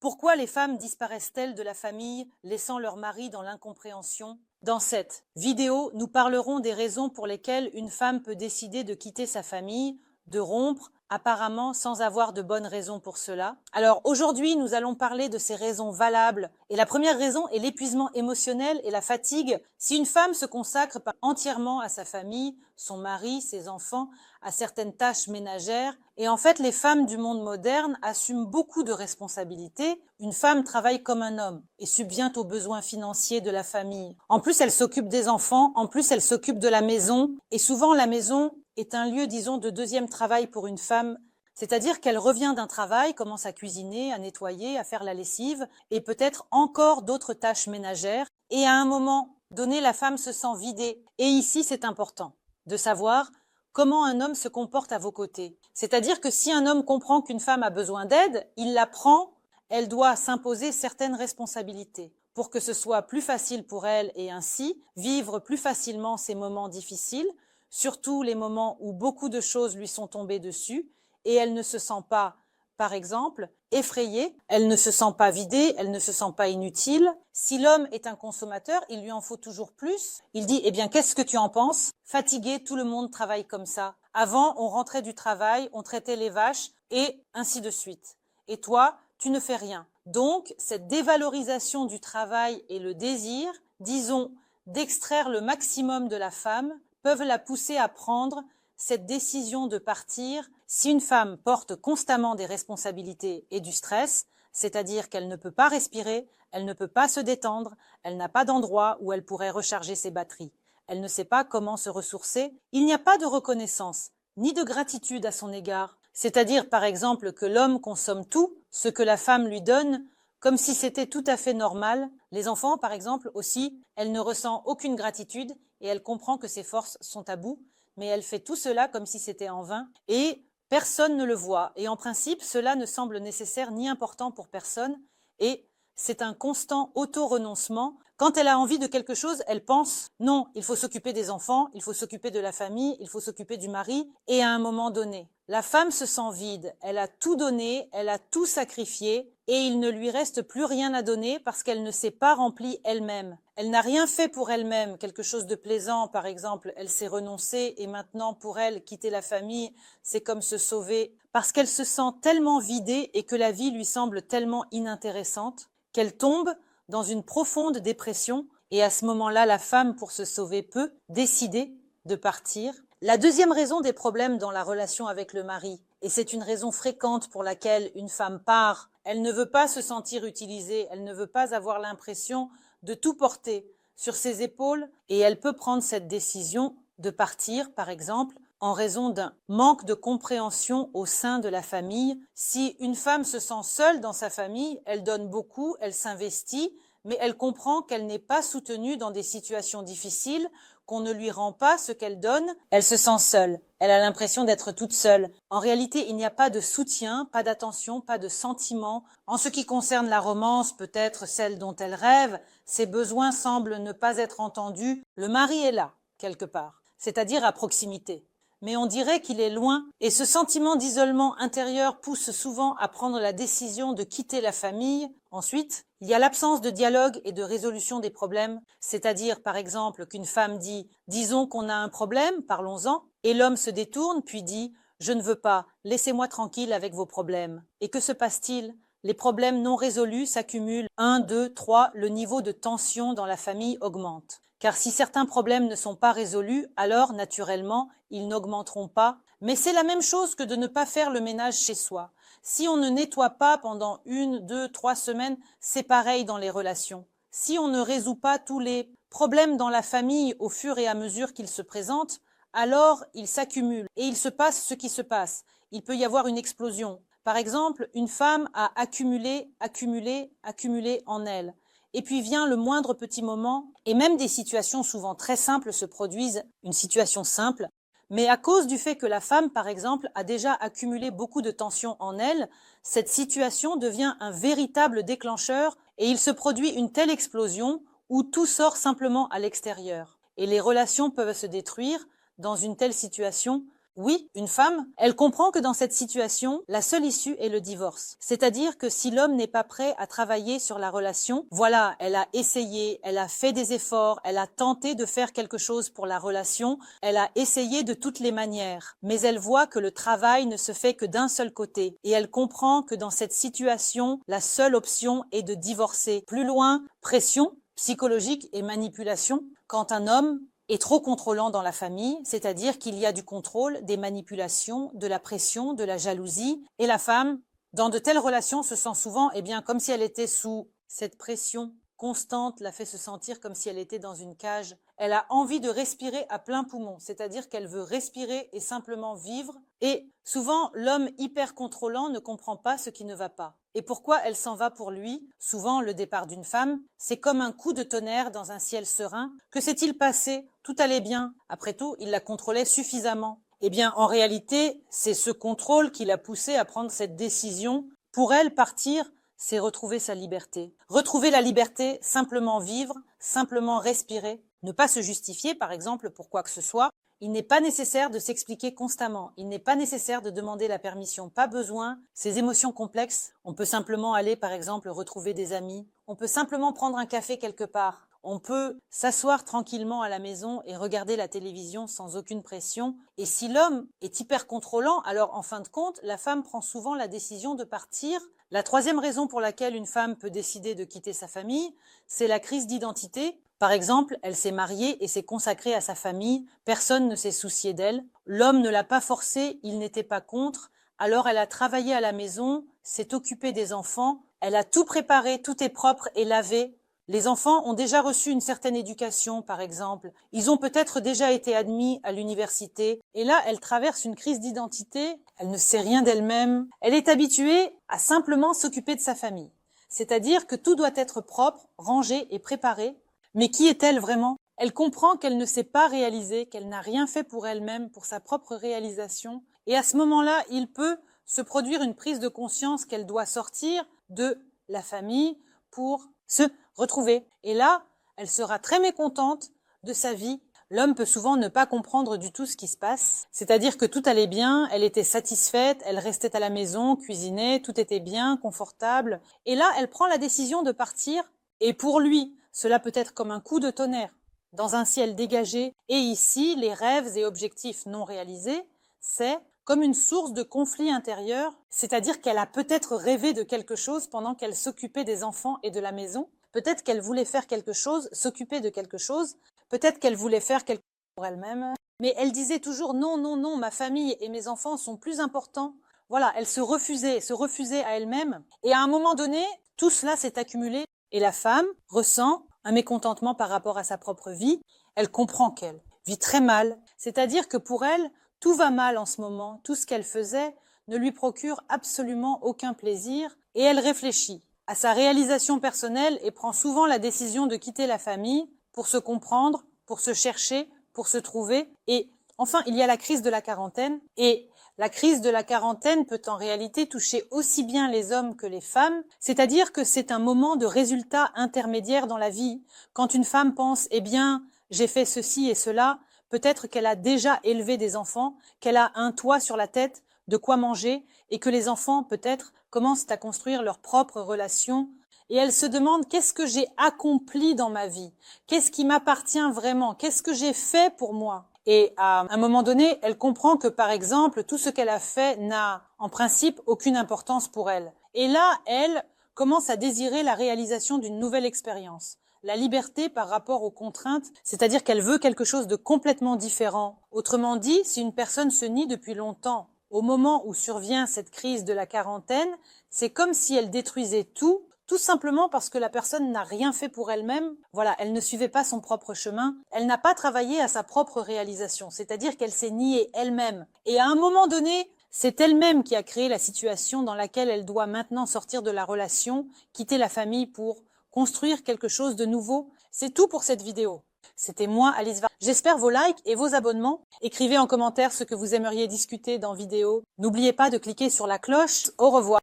Pourquoi les femmes disparaissent-elles de la famille, laissant leur mari dans l'incompréhension? Dans cette vidéo, nous parlerons des raisons pour lesquelles une femme peut décider de quitter sa famille, de rompre, apparemment sans avoir de bonnes raisons pour cela. Alors aujourd'hui, nous allons parler de ces raisons valables. Et la première raison est l'épuisement émotionnel et la fatigue. Si une femme se consacre entièrement à sa famille, son mari, ses enfants, à certaines tâches ménagères, et en fait les femmes du monde moderne assument beaucoup de responsabilités, une femme travaille comme un homme et subvient aux besoins financiers de la famille. En plus, elle s'occupe des enfants, en plus elle s'occupe de la maison, et souvent la maison est un lieu, disons, de deuxième travail pour une femme, c'est-à-dire qu'elle revient d'un travail, commence à cuisiner, à nettoyer, à faire la lessive, et peut-être encore d'autres tâches ménagères, et à un moment donné, la femme se sent vidée. Et ici, c'est important de savoir comment un homme se comporte à vos côtés. C'est-à-dire que si un homme comprend qu'une femme a besoin d'aide, il la prend, elle doit s'imposer certaines responsabilités pour que ce soit plus facile pour elle et ainsi vivre plus facilement ces moments difficiles, surtout les moments où beaucoup de choses lui sont tombées dessus et elle ne se sent pas, par exemple, effrayée, elle ne se sent pas vidée, elle ne se sent pas inutile. Si l'homme est un consommateur, il lui en faut toujours plus. Il dit, eh bien, qu'est-ce que tu en penses? Fatigué, tout le monde travaille comme ça. Avant, on rentrait du travail, on traitait les vaches et ainsi de suite. Et toi, tu ne fais rien. Donc, cette dévalorisation du travail et le désir, disons, d'extraire le maximum de la femme, peuvent la pousser à prendre cette décision de partir. Si une femme porte constamment des responsabilités et du stress, c'est-à-dire qu'elle ne peut pas respirer, elle ne peut pas se détendre, elle n'a pas d'endroit où elle pourrait recharger ses batteries, elle ne sait pas comment se ressourcer, il n'y a pas de reconnaissance, ni de gratitude à son égard. C'est-à-dire, par exemple, que l'homme consomme tout ce que la femme lui donne, comme si c'était tout à fait normal. Les enfants, par exemple, aussi, elle ne ressent aucune gratitude et elle comprend que ses forces sont à bout, mais elle fait tout cela comme si c'était en vain et personne ne le voit. Et en principe, cela ne semble nécessaire ni important pour personne et c'est un constant auto-renoncement. Quand elle a envie de quelque chose, elle pense « non, il faut s'occuper des enfants, il faut s'occuper de la famille, il faut s'occuper du mari » et à un moment donné, la femme se sent vide, elle a tout donné, elle a tout sacrifié et il ne lui reste plus rien à donner parce qu'elle ne s'est pas remplie elle-même. Elle n'a rien fait pour elle-même, quelque chose de plaisant par exemple, elle s'est renoncée et maintenant pour elle, quitter la famille, c'est comme se sauver parce qu'elle se sent tellement vidée et que la vie lui semble tellement inintéressante qu'elle tombe dans une profonde dépression et à ce moment-là, la femme, pour se sauver, peut décider de partir. La deuxième raison des problèmes dans la relation avec le mari, et c'est une raison fréquente pour laquelle une femme part, elle ne veut pas se sentir utilisée, elle ne veut pas avoir l'impression de tout porter sur ses épaules et elle peut prendre cette décision de partir, par exemple, en raison d'un manque de compréhension au sein de la famille. Si une femme se sent seule dans sa famille, elle donne beaucoup, elle s'investit, mais elle comprend qu'elle n'est pas soutenue dans des situations difficiles, qu'on ne lui rend pas ce qu'elle donne, elle se sent seule. Elle a l'impression d'être toute seule. En réalité, il n'y a pas de soutien, pas d'attention, pas de sentiment. En ce qui concerne la romance, peut-être celle dont elle rêve, ses besoins semblent ne pas être entendus. Le mari est là, quelque part, c'est-à-dire à proximité. Mais on dirait qu'il est loin, et ce sentiment d'isolement intérieur pousse souvent à prendre la décision de quitter la famille. Ensuite, il y a l'absence de dialogue et de résolution des problèmes, c'est-à-dire par exemple qu'une femme dit « disons qu'on a un problème, parlons-en », et l'homme se détourne puis dit « je ne veux pas, laissez-moi tranquille avec vos problèmes ». Et que se passe-t-il ? Les problèmes non résolus s'accumulent. 1, 2, 3, le niveau de tension dans la famille augmente. Car si certains problèmes ne sont pas résolus, alors, naturellement, ils n'augmenteront pas. Mais c'est la même chose que de ne pas faire le ménage chez soi. Si on ne nettoie pas pendant 1, 2, 3 semaines, c'est pareil dans les relations. Si on ne résout pas tous les problèmes dans la famille au fur et à mesure qu'ils se présentent, alors ils s'accumulent et il se passe ce qui se passe. Il peut y avoir une explosion. Par exemple, une femme a accumulé en elle. Et puis vient le moindre petit moment, et même des situations souvent très simples se produisent, une situation simple, mais à cause du fait que la femme, par exemple, a déjà accumulé beaucoup de tension en elle, cette situation devient un véritable déclencheur et il se produit une telle explosion où tout sort simplement à l'extérieur. Et les relations peuvent se détruire dans une telle situation Oui, une femme, elle comprend que dans cette situation, la seule issue est le divorce. C'est-à-dire que si l'homme n'est pas prêt à travailler sur la relation, voilà, elle a essayé, elle a fait des efforts, elle a tenté de faire quelque chose pour la relation, elle a essayé de toutes les manières, mais elle voit que le travail ne se fait que d'un seul côté et elle comprend que dans cette situation, la seule option est de divorcer. Plus loin, pression psychologique et manipulation. Quand un homme est trop contrôlant dans la famille, c'est-à-dire qu'il y a du contrôle, des manipulations, de la pression, de la jalousie, et la femme, dans de telles relations, se sent souvent, comme si elle était sous cette pression constante, la fait se sentir comme si elle était dans une cage. Elle a envie de respirer à plein poumon, c'est-à-dire qu'elle veut respirer et simplement vivre. Et souvent, l'homme hyper contrôlant ne comprend pas ce qui ne va pas. Et pourquoi elle s'en va pour lui? Souvent, le départ d'une femme, c'est comme un coup de tonnerre dans un ciel serein. Que s'est-il passé? Tout allait bien. Après tout, il la contrôlait suffisamment. En réalité, c'est ce contrôle qui l'a poussée à prendre cette décision. Pour elle, partir, c'est retrouver sa liberté. Retrouver la liberté, simplement vivre, simplement respirer, ne pas se justifier, par exemple, pour quoi que ce soit. Il n'est pas nécessaire de s'expliquer constamment. Il n'est pas nécessaire de demander la permission. Pas besoin. Ces émotions complexes, on peut simplement aller, par exemple, retrouver des amis. On peut simplement prendre un café quelque part. On peut s'asseoir tranquillement à la maison et regarder la télévision sans aucune pression. Et si l'homme est hyper contrôlant, alors en fin de compte, la femme prend souvent la décision de partir. La troisième raison pour laquelle une femme peut décider de quitter sa famille, c'est la crise d'identité. Par exemple, elle s'est mariée et s'est consacrée à sa famille, personne ne s'est soucié d'elle, l'homme ne l'a pas forcée, il n'était pas contre, alors elle a travaillé à la maison, s'est occupée des enfants, elle a tout préparé, tout est propre et lavé. Les enfants ont déjà reçu une certaine éducation, par exemple. Ils ont peut-être déjà été admis à l'université. Et là, elle traverse une crise d'identité. Elle ne sait rien d'elle-même. Elle est habituée à simplement s'occuper de sa famille. C'est-à-dire que tout doit être propre, rangé et préparé. Mais qui est-elle vraiment? Elle comprend qu'elle ne s'est pas réalisée, qu'elle n'a rien fait pour elle-même, pour sa propre réalisation. Et à ce moment-là, il peut se produire une prise de conscience qu'elle doit sortir de la famille pour se retrouver. Et là, elle sera très mécontente de sa vie. L'homme peut souvent ne pas comprendre du tout ce qui se passe. C'est-à-dire que tout allait bien, elle était satisfaite, elle restait à la maison, cuisinait, tout était bien, confortable. Et là, elle prend la décision de partir. Et pour lui, cela peut être comme un coup de tonnerre dans un ciel dégagé. Et ici, les rêves et objectifs non réalisés, c'est comme une source de conflit intérieur, c'est-à-dire qu'elle a peut-être rêvé de quelque chose pendant qu'elle s'occupait des enfants et de la maison. Peut-être qu'elle voulait faire quelque chose, s'occuper de quelque chose. Peut-être qu'elle voulait faire quelque chose pour elle-même. Mais elle disait toujours non, non, non, ma famille et mes enfants sont plus importants. Voilà, elle se refusait à elle-même. Et à un moment donné, tout cela s'est accumulé. Et la femme ressent un mécontentement par rapport à sa propre vie. Elle comprend qu'elle vit très mal. C'est-à-dire que pour elle, tout va mal en ce moment, tout ce qu'elle faisait ne lui procure absolument aucun plaisir et elle réfléchit à sa réalisation personnelle et prend souvent la décision de quitter la famille pour se comprendre, pour se chercher, pour se trouver. Et enfin, il y a la crise de la quarantaine et la crise de la quarantaine peut en réalité toucher aussi bien les hommes que les femmes, c'est-à-dire que c'est un moment de résultat intermédiaire dans la vie. Quand une femme pense « eh bien, j'ai fait ceci et cela », peut-être qu'elle a déjà élevé des enfants, qu'elle a un toit sur la tête, de quoi manger, et que les enfants, peut-être, commencent à construire leurs propres relations. Et elle se demande qu'est-ce que j'ai accompli dans ma vie? Qu'est-ce qui m'appartient vraiment? Qu'est-ce que j'ai fait pour moi? Et à un moment donné, elle comprend que, par exemple, tout ce qu'elle a fait n'a, en principe, aucune importance pour elle. Et là, elle commence à désirer la réalisation d'une nouvelle expérience. La liberté par rapport aux contraintes, c'est-à-dire qu'elle veut quelque chose de complètement différent. Autrement dit, si une personne se nie depuis longtemps, au moment où survient cette crise de la quarantaine, c'est comme si elle détruisait tout simplement parce que la personne n'a rien fait pour elle-même. Voilà, elle ne suivait pas son propre chemin. Elle n'a pas travaillé à sa propre réalisation, c'est-à-dire qu'elle s'est niée elle-même. Et à un moment donné, c'est elle-même qui a créé la situation dans laquelle elle doit maintenant sortir de la relation, quitter la famille pour construire quelque chose de nouveau. C'est tout pour cette vidéo. C'était moi, Alice Var. J'espère vos likes et vos abonnements. Écrivez en commentaire ce que vous aimeriez discuter dans vidéo. N'oubliez pas de cliquer sur la cloche. Au revoir.